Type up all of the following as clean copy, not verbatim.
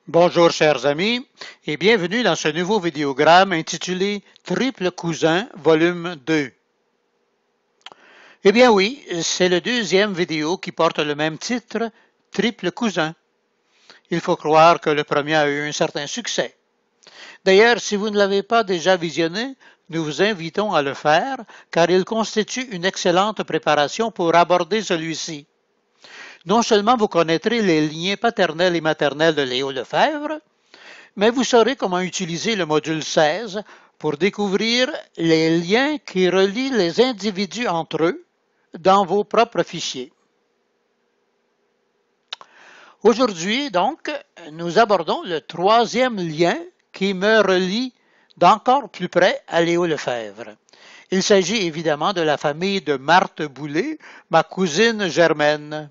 Bonjour chers amis et bienvenue dans ce nouveau vidéogramme intitulé Triple Cousin volume 2. Eh bien oui, c'est le deuxième vidéo qui porte le même titre, Triple Cousin. Il faut croire que le premier a eu un certain succès. D'ailleurs, si vous ne l'avez pas déjà visionné, nous vous invitons à le faire car il constitue une excellente préparation pour aborder celui-ci. Non seulement vous connaîtrez les liens paternels et maternels de Léo Lefebvre, mais vous saurez comment utiliser le module 16 pour découvrir les liens qui relient les individus entre eux dans vos propres fichiers. Aujourd'hui, donc, nous abordons le troisième lien qui me relie d'encore plus près à Léo Lefebvre. Il s'agit évidemment de la famille de Marthe Boulay, ma cousine germaine.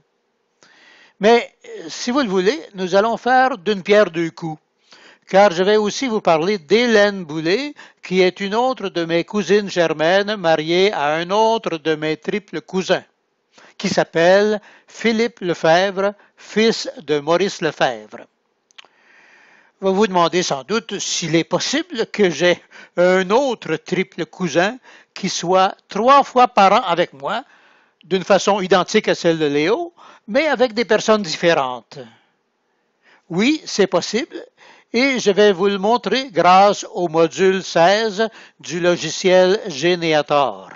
Mais, si vous le voulez, nous allons faire d'une pierre deux coups, car je vais aussi vous parler d'Hélène Boulay, qui est une autre de mes cousines germaines mariée à un autre de mes triples cousins, qui s'appelle Philippe Lefebvre, fils de Maurice Lefebvre. Vous vous demandez sans doute s'il est possible que j'ai un autre triple cousin qui soit 3 fois par an avec moi, d'une façon identique à celle de Léo, mais avec des personnes différentes. Oui, c'est possible, et je vais vous le montrer grâce au module 16 du logiciel Geneator.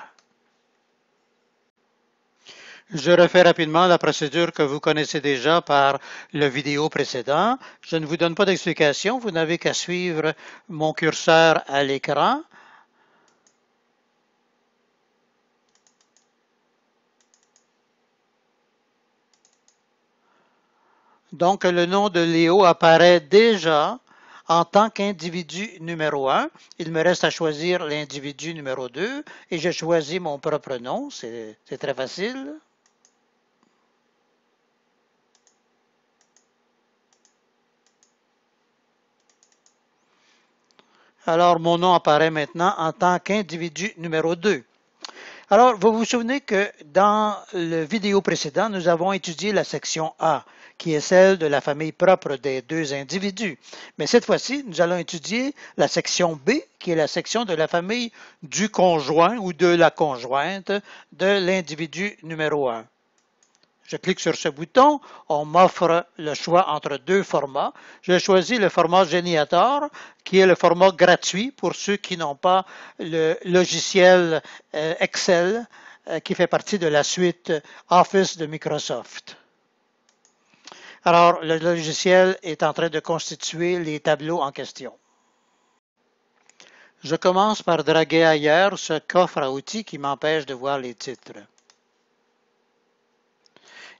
Je refais rapidement la procédure que vous connaissez déjà par le vidéo précédent. Je ne vous donne pas d'explication, vous n'avez qu'à suivre mon curseur à l'écran. Donc, le nom de Léo apparaît déjà en tant qu'individu numéro 1. Il me reste à choisir l'individu numéro 2 et je choisis mon propre nom. C'est très facile. Alors, mon nom apparaît maintenant en tant qu'individu numéro 2. Alors, vous vous souvenez que dans le vidéo précédent, nous avons étudié la section A, qui est celle de la famille propre des deux individus. Mais cette fois-ci, nous allons étudier la section B, qui est la section de la famille du conjoint ou de la conjointe de l'individu numéro 1. Je clique sur ce bouton, on m'offre le choix entre deux formats. Je choisis le format Geneator, qui est le format gratuit pour ceux qui n'ont pas le logiciel Excel, qui fait partie de la suite Office de Microsoft. Alors, le logiciel est en train de constituer les tableaux en question. Je commence par draguer ailleurs ce coffre à outils qui m'empêche de voir les titres.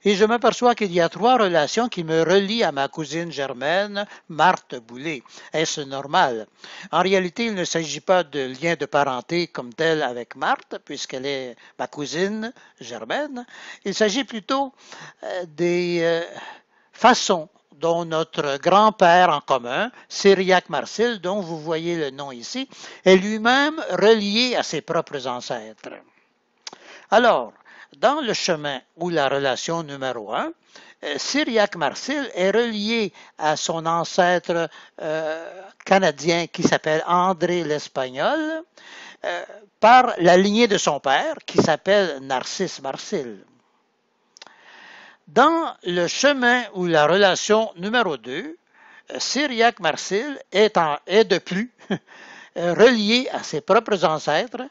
Et je m'aperçois qu'il y a 3 relations qui me relient à ma cousine germaine, Marthe Boulay. Est-ce normal? En réalité, il ne s'agit pas de lien de parenté comme tel avec Marthe, puisqu'elle est ma cousine germaine. Il s'agit plutôt des façons dont notre grand-père en commun, Cyriaque Marcille, dont vous voyez le nom ici, est lui-même relié à ses propres ancêtres. Alors, dans le chemin ou la relation numéro 1, Cyriaque Marcille est relié à son ancêtre canadien qui s'appelle André l'Espagnol par la lignée de son père qui s'appelle Narcisse Marcille. Dans le chemin ou la relation numéro 2, Cyriaque Marcille est de plus relié à ses propres ancêtres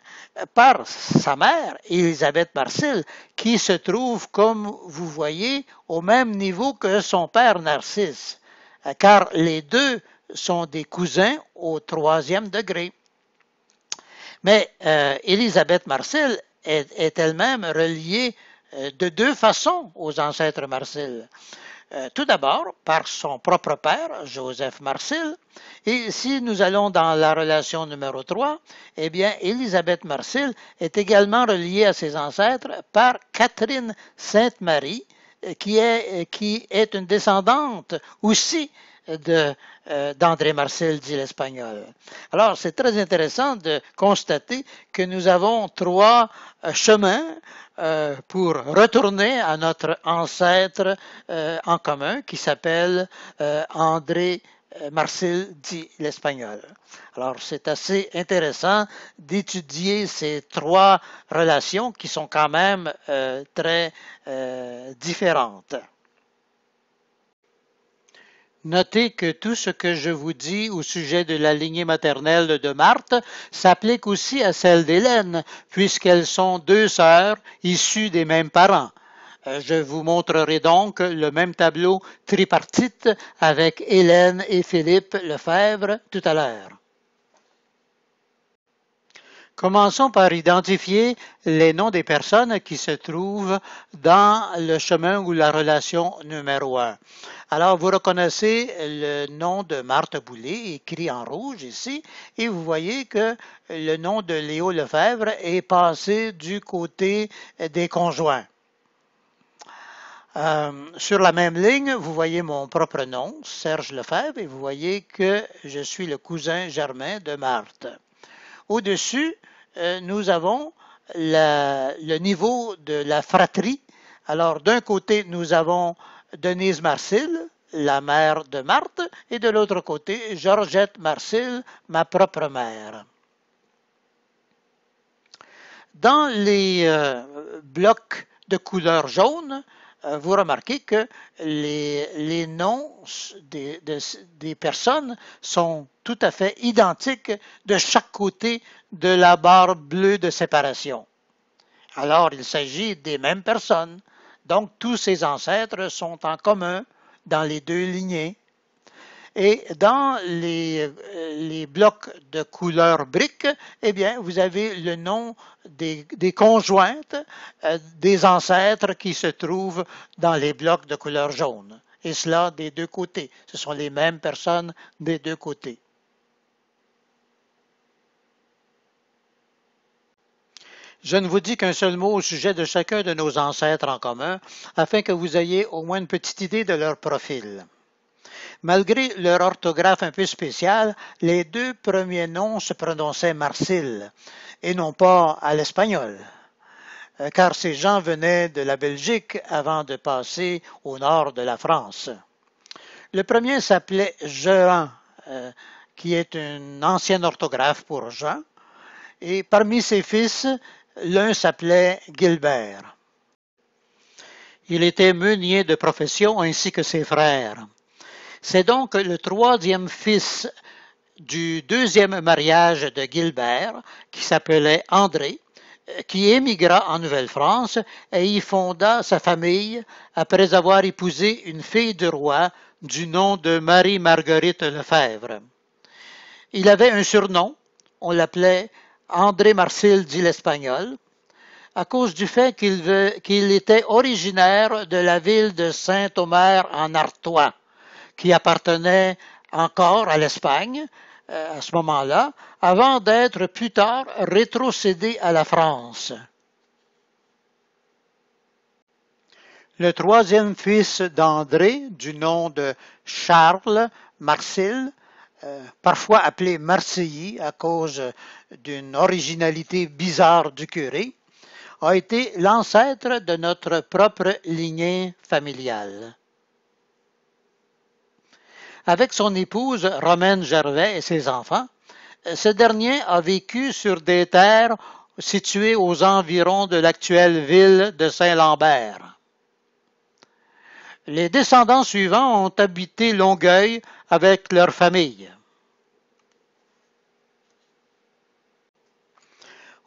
par sa mère, Élisabeth Marcille, qui se trouve, comme vous voyez, au même niveau que son père Narcisse, car les deux sont des cousins au 3e degré. Mais Élisabeth Marcille est elle-même reliée de 2 façons aux ancêtres Marcille. Tout d'abord, par son propre père, Joseph Marcille, et si nous allons dans la relation numéro 3, eh bien, Élisabeth Marcille est également reliée à ses ancêtres par Catherine Sainte-Marie, qui est une descendante aussi d'André Marcille, dit l'Espagnol. Alors, c'est très intéressant de constater que nous avons 3 chemins pour retourner à notre ancêtre en commun qui s'appelle André Marcel dit l'espagnol. Alors, c'est assez intéressant d'étudier ces trois relations qui sont quand même très différentes. Notez que tout ce que je vous dis au sujet de la lignée maternelle de Marthe s'applique aussi à celle d'Hélène, puisqu'elles sont deux sœurs issues des mêmes parents. Je vous montrerai donc le même tableau tripartite avec Hélène et Philippe Lefebvre tout à l'heure. Commençons par identifier les noms des personnes qui se trouvent dans le chemin ou la relation numéro 1. Alors, vous reconnaissez le nom de Marthe Boulay, écrit en rouge ici, et vous voyez que le nom de Léo Lefebvre est passé du côté des conjoints. Sur la même ligne, vous voyez mon propre nom, Serge Lefebvre, et vous voyez que je suis le cousin germain de Marthe. Au-dessus, nous avons le niveau de la fratrie. Alors, d'un côté, nous avons Denise Marcil, la mère de Marthe, et de l'autre côté, Georgette Marcil, ma propre mère. Dans les blocs de couleur jaune, vous remarquez que les noms des personnes sont tout à fait identiques de chaque côté de la barre bleue de séparation. Alors, il s'agit des mêmes personnes. Donc, tous ces ancêtres sont en commun dans les deux lignées. Et dans les blocs de couleur brique, eh bien, vous avez le nom des conjointes des ancêtres qui se trouvent dans les blocs de couleur jaune. Et cela des deux côtés. Ce sont les mêmes personnes des deux côtés. Je ne vous dis qu'un seul mot au sujet de chacun de nos ancêtres en commun, afin que vous ayez au moins une petite idée de leur profil. Malgré leur orthographe un peu spéciale, les deux premiers noms se prononçaient Marcil et non pas à l'espagnol, car ces gens venaient de la Belgique avant de passer au nord de la France. Le premier s'appelait Jehan, qui est une ancienne orthographe pour Jean, et parmi ses fils, l'un s'appelait Gilbert. Il était meunier de profession ainsi que ses frères. C'est donc le troisième fils du deuxième mariage de Gilbert, qui s'appelait André, qui émigra en Nouvelle-France et y fonda sa famille après avoir épousé une fille de roi du nom de Marie-Marguerite Lefebvre. Il avait un surnom, on l'appelait André Marcil dit l'Espagnol, à cause du fait qu'il était originaire de la ville de Saint-Omer en Artois, qui appartenait encore à l'Espagne à ce moment-là, avant d'être plus tard rétrocédé à la France. Le troisième fils d'André, du nom de Charles Marcil, parfois appelé Marseillais à cause d'une originalité bizarre du curé, a été l'ancêtre de notre propre lignée familiale. Avec son épouse Romaine Gervais et ses enfants, ce dernier a vécu sur des terres situées aux environs de l'actuelle ville de Saint-Lambert. Les descendants suivants ont habité Longueuil avec leur famille.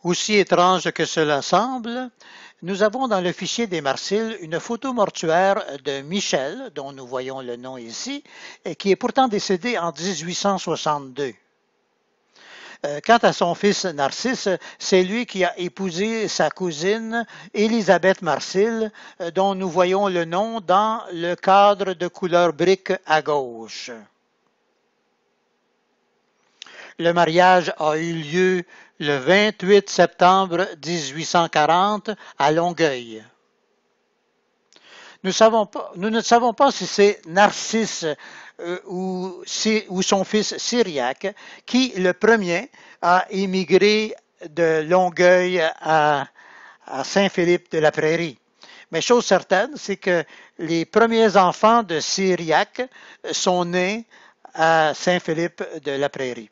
Aussi étrange que cela semble, nous avons dans le fichier des Marcil une photo mortuaire de Michel, dont nous voyons le nom ici, et qui est pourtant décédé en 1862. Quant à son fils Narcisse, c'est lui qui a épousé sa cousine Élisabeth Marcil, dont nous voyons le nom dans le cadre de couleur brique à gauche. Le mariage a eu lieu le 28 septembre 1840 à Longueuil. Nous ne savons pas si c'est Narcisse ou son fils Syriaque qui, le premier, a émigré de Longueuil à Saint-Philippe-de-la-Prairie. Mais chose certaine, c'est que les premiers enfants de Syriaque sont nés à Saint-Philippe de la Prairie.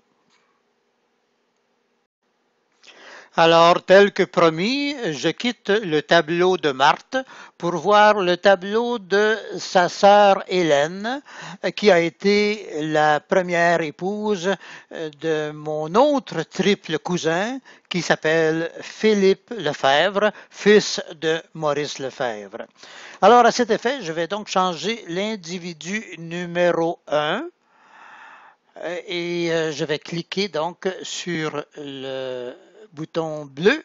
Alors, tel que promis, je quitte le tableau de Marthe pour voir le tableau de sa sœur Hélène, qui a été la première épouse de mon autre triple cousin, qui s'appelle Philippe Lefebvre, fils de Maurice Lefebvre. Alors, à cet effet, je vais donc changer l'individu numéro 1 et je vais cliquer donc sur le bouton bleu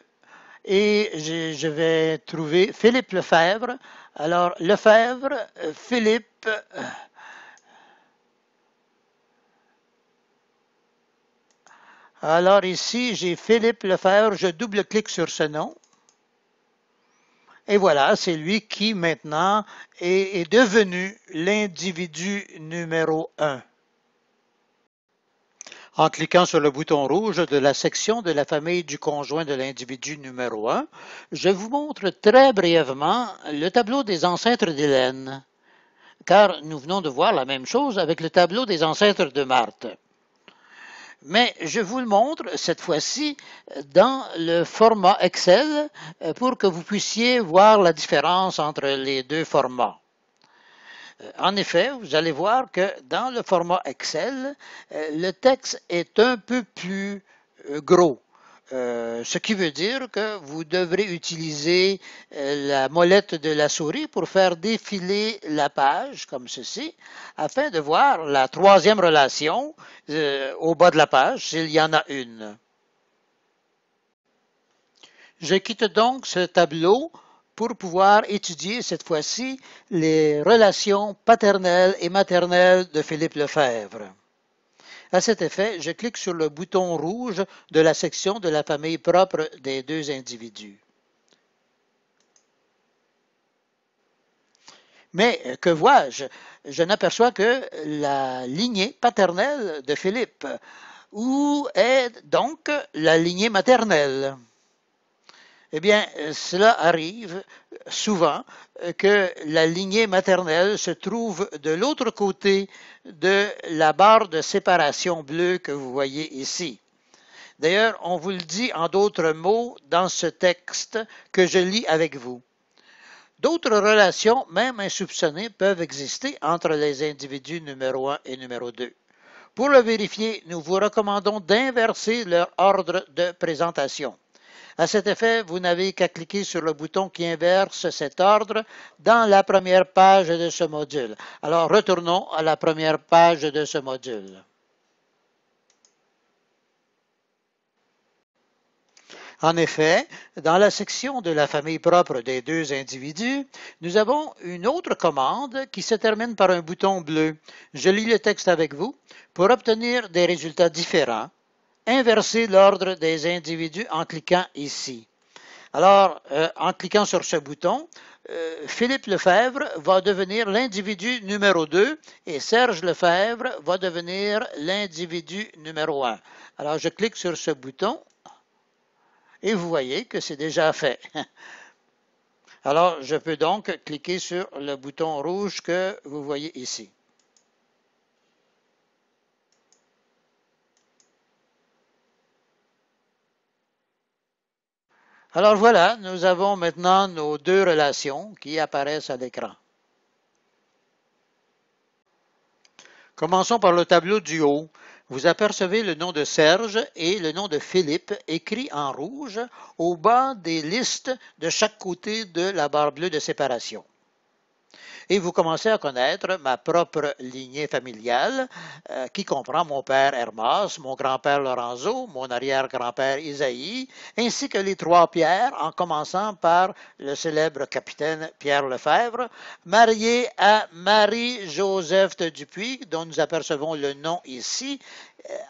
et je vais trouver Philippe Lefebvre. Alors, Lefebvre, Philippe. Alors ici, j'ai Philippe Lefebvre, je double-clique sur ce nom. Et voilà, c'est lui qui maintenant est devenu l'individu numéro 1. En cliquant sur le bouton rouge de la section de la famille du conjoint de l'individu numéro 1, je vous montre très brièvement le tableau des ancêtres d'Hélène, car nous venons de voir la même chose avec le tableau des ancêtres de Marthe. Mais je vous le montre cette fois-ci dans le format Excel pour que vous puissiez voir la différence entre les deux formats. En effet, vous allez voir que dans le format Excel, le texte est un peu plus gros. Ce qui veut dire que vous devrez utiliser la molette de la souris pour faire défiler la page comme ceci, afin de voir la troisième relation au bas de la page, s'il y en a une. Je quitte donc ce tableau pour pouvoir étudier cette fois-ci les relations paternelles et maternelles de Philippe Lefebvre. À cet effet, je clique sur le bouton rouge de la section de la famille propre des deux individus. Mais que vois-je? Je n'aperçois que la lignée paternelle de Philippe. Où est donc la lignée maternelle? Eh bien, cela arrive souvent que la lignée maternelle se trouve de l'autre côté de la barre de séparation bleue que vous voyez ici. D'ailleurs, on vous le dit en d'autres mots dans ce texte que je lis avec vous. D'autres relations, même insoupçonnées, peuvent exister entre les individus numéro 1 et numéro 2. Pour le vérifier, nous vous recommandons d'inverser leur ordre de présentation. À cet effet, vous n'avez qu'à cliquer sur le bouton qui inverse cet ordre dans la première page de ce module. Alors, retournons à la première page de ce module. En effet, dans la section de la famille propre des deux individus, nous avons une autre commande qui se termine par un bouton bleu. Je lis le texte avec vous. Pour obtenir des résultats différents, inversez l'ordre des individus en cliquant ici. Alors, en cliquant sur ce bouton, Philippe Lefebvre va devenir l'individu numéro 2 et Serge Lefebvre va devenir l'individu numéro 1. Alors, je clique sur ce bouton et vous voyez que c'est déjà fait. Alors, je peux donc cliquer sur le bouton rouge que vous voyez ici. Alors voilà, nous avons maintenant nos deux relations qui apparaissent à l'écran. Commençons par le tableau du haut. Vous apercevez le nom de Serge et le nom de Philippe écrits en rouge au bas des listes de chaque côté de la barre bleue de séparation. Et vous commencez à connaître ma propre lignée familiale qui comprend mon père Hermas, mon grand-père Lorenzo, mon arrière-grand-père Isaïe, ainsi que les trois Pierres, en commençant par le célèbre capitaine Pierre Lefebvre, marié à Marie-Joseph de Dupuis, dont nous apercevons le nom ici,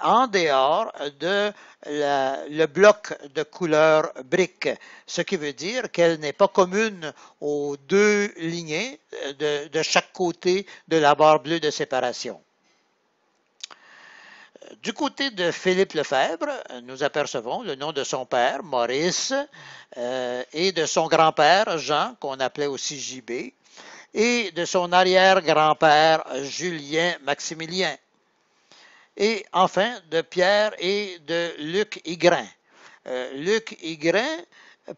en dehors de le bloc de couleur brique, ce qui veut dire qu'elle n'est pas commune aux deux lignées de chaque côté de la barre bleue de séparation. Du côté de Philippe Lefebvre, nous apercevons le nom de son père, Maurice, et de son grand-père, Jean, qu'on appelait aussi JB, et de son arrière-grand-père, Julien Maximilien. et enfin de Pierre et de Luc Hygrin. Luc Hygrin,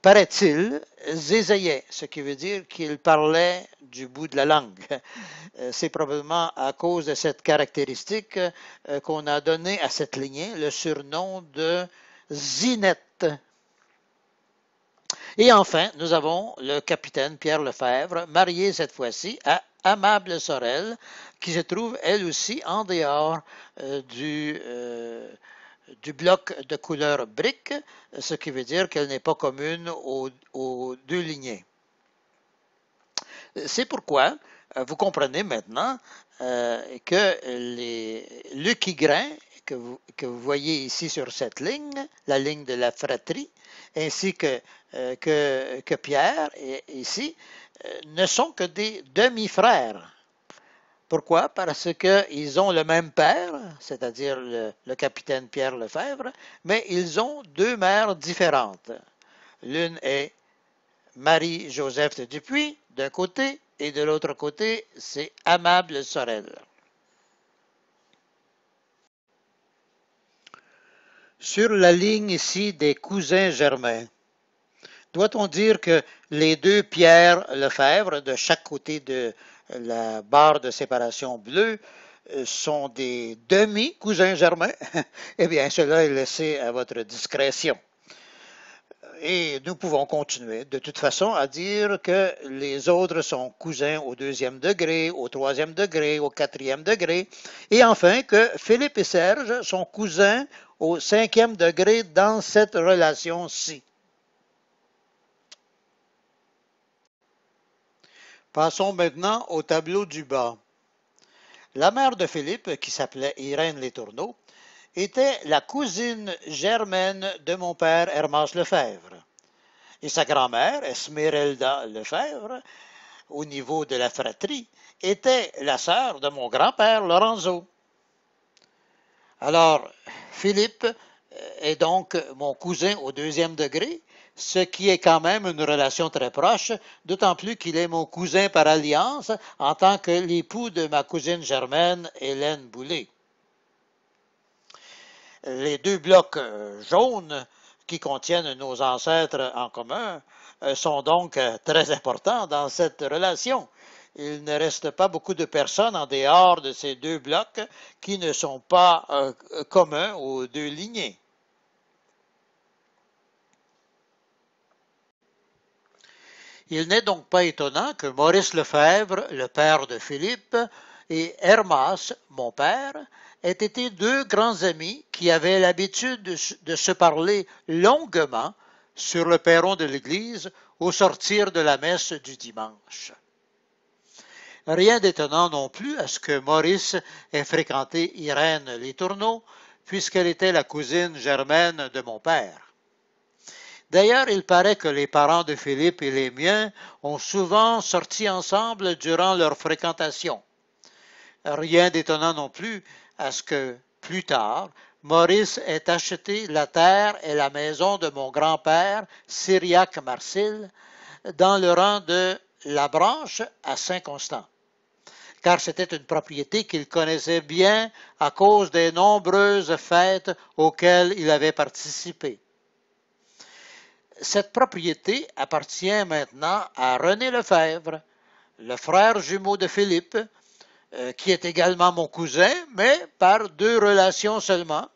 paraît-il, zézayait, ce qui veut dire qu'il parlait du bout de la langue. C'est probablement à cause de cette caractéristique qu'on a donné à cette lignée le surnom de Zinette. Et enfin, nous avons le capitaine Pierre Lefebvre, marié cette fois-ci à Amable Sorel, qui se trouve elle aussi en dehors du bloc de couleur brique, ce qui veut dire qu'elle n'est pas commune aux deux lignées. C'est pourquoi vous comprenez maintenant que les Luc Hygrin que vous voyez ici sur cette ligne, la ligne de la fratrie, ainsi que Pierre ici, ne sont que des demi-frères. Pourquoi? Parce qu'ils ont le même père, c'est-à-dire le capitaine Pierre Lefebvre, mais ils ont deux mères différentes. L'une est Marie-Joseph de Dupuis, d'un côté, et de l'autre côté, c'est Amable Sorel. Sur la ligne ici des cousins germains, doit-on dire que les deux Pierre Lefebvre, de chaque côté de la barre de séparation bleue, sont des demi-cousins germains? Eh bien, cela est laissé à votre discrétion. Et nous pouvons continuer de toute façon à dire que les autres sont cousins au deuxième degré, au troisième degré, au quatrième degré, et enfin que Philippe et Serge sont cousins au cinquième degré dans cette relation-ci. Passons maintenant au tableau du bas. La mère de Philippe, qui s'appelait Irène Letourneau, était la cousine germaine de mon père Hermas Lefebvre. Et sa grand-mère, Esmeralda Lefebvre, au niveau de la fratrie, était la sœur de mon grand-père Lorenzo. Alors, Philippe est donc mon cousin au deuxième degré, ce qui est quand même une relation très proche, d'autant plus qu'il est mon cousin par alliance en tant que l'époux de ma cousine germaine, Hélène Boulay. Les deux blocs jaunes qui contiennent nos ancêtres en commun sont donc très importants dans cette relation. Il ne reste pas beaucoup de personnes en dehors de ces deux blocs qui ne sont pas communs aux deux lignées. Il n'est donc pas étonnant que Maurice Lefebvre, le père de Philippe, et Hermas, mon père, aient été deux grands amis qui avaient l'habitude de se parler longuement sur le perron de l'église au sortir de la messe du dimanche. Rien d'étonnant non plus à ce que Maurice ait fréquenté Irène Letourneau, puisqu'elle était la cousine germaine de mon père. D'ailleurs, il paraît que les parents de Philippe et les miens ont souvent sorti ensemble durant leur fréquentation. Rien d'étonnant non plus à ce que, plus tard, Maurice ait acheté la terre et la maison de mon grand-père, Cyriaque Marcil, dans le rang de La Branche à Saint-Constant, car c'était une propriété qu'il connaissait bien à cause des nombreuses fêtes auxquelles il avait participé. Cette propriété appartient maintenant à René Lefebvre, le frère jumeau de Philippe, qui est également mon cousin, mais par deux relations seulement,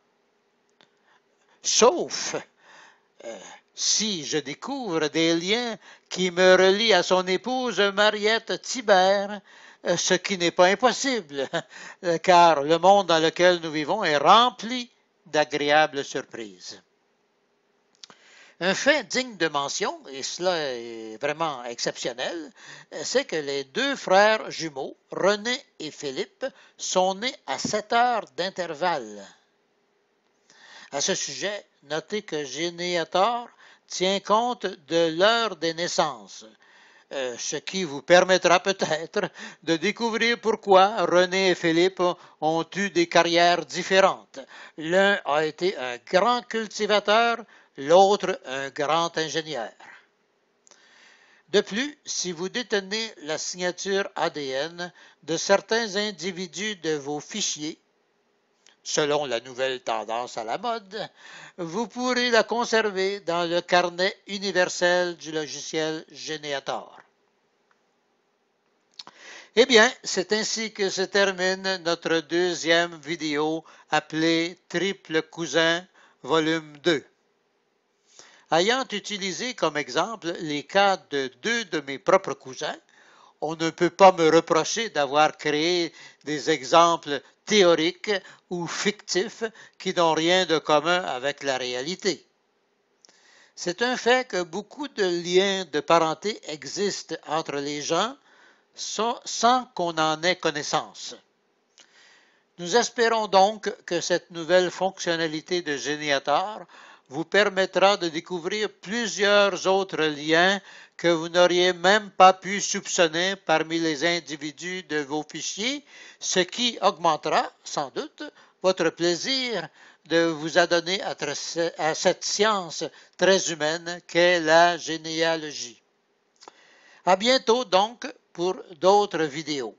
sauf si je découvre des liens qui me relient à son épouse Mariette Thibert, ce qui n'est pas impossible, car le monde dans lequel nous vivons est rempli d'agréables surprises. Un fait digne de mention, et cela est vraiment exceptionnel, c'est que les deux frères jumeaux, René et Philippe, sont nés à 7 heures d'intervalle. À ce sujet, notez que Généator tient compte de l'heure des naissances, ce qui vous permettra peut-être de découvrir pourquoi René et Philippe ont eu des carrières différentes. L'un a été un grand cultivateur, l'autre un grand ingénieur. De plus, si vous détenez la signature ADN de certains individus de vos fichiers, selon la nouvelle tendance à la mode, vous pourrez la conserver dans le carnet universel du logiciel Geneator. Eh bien, c'est ainsi que se termine notre deuxième vidéo appelée Triple Cousin volume 2. Ayant utilisé comme exemple les cas de deux de mes propres cousins, on ne peut pas me reprocher d'avoir créé des exemples théoriques ou fictifs qui n'ont rien de commun avec la réalité. C'est un fait que beaucoup de liens de parenté existent entre les gens sans qu'on en ait connaissance. Nous espérons donc que cette nouvelle fonctionnalité de Geneator vous permettra de découvrir plusieurs autres liens que vous n'auriez même pas pu soupçonner parmi les individus de vos fichiers, ce qui augmentera, sans doute, votre plaisir de vous adonner à cette science très humaine qu'est la généalogie. À bientôt donc pour d'autres vidéos.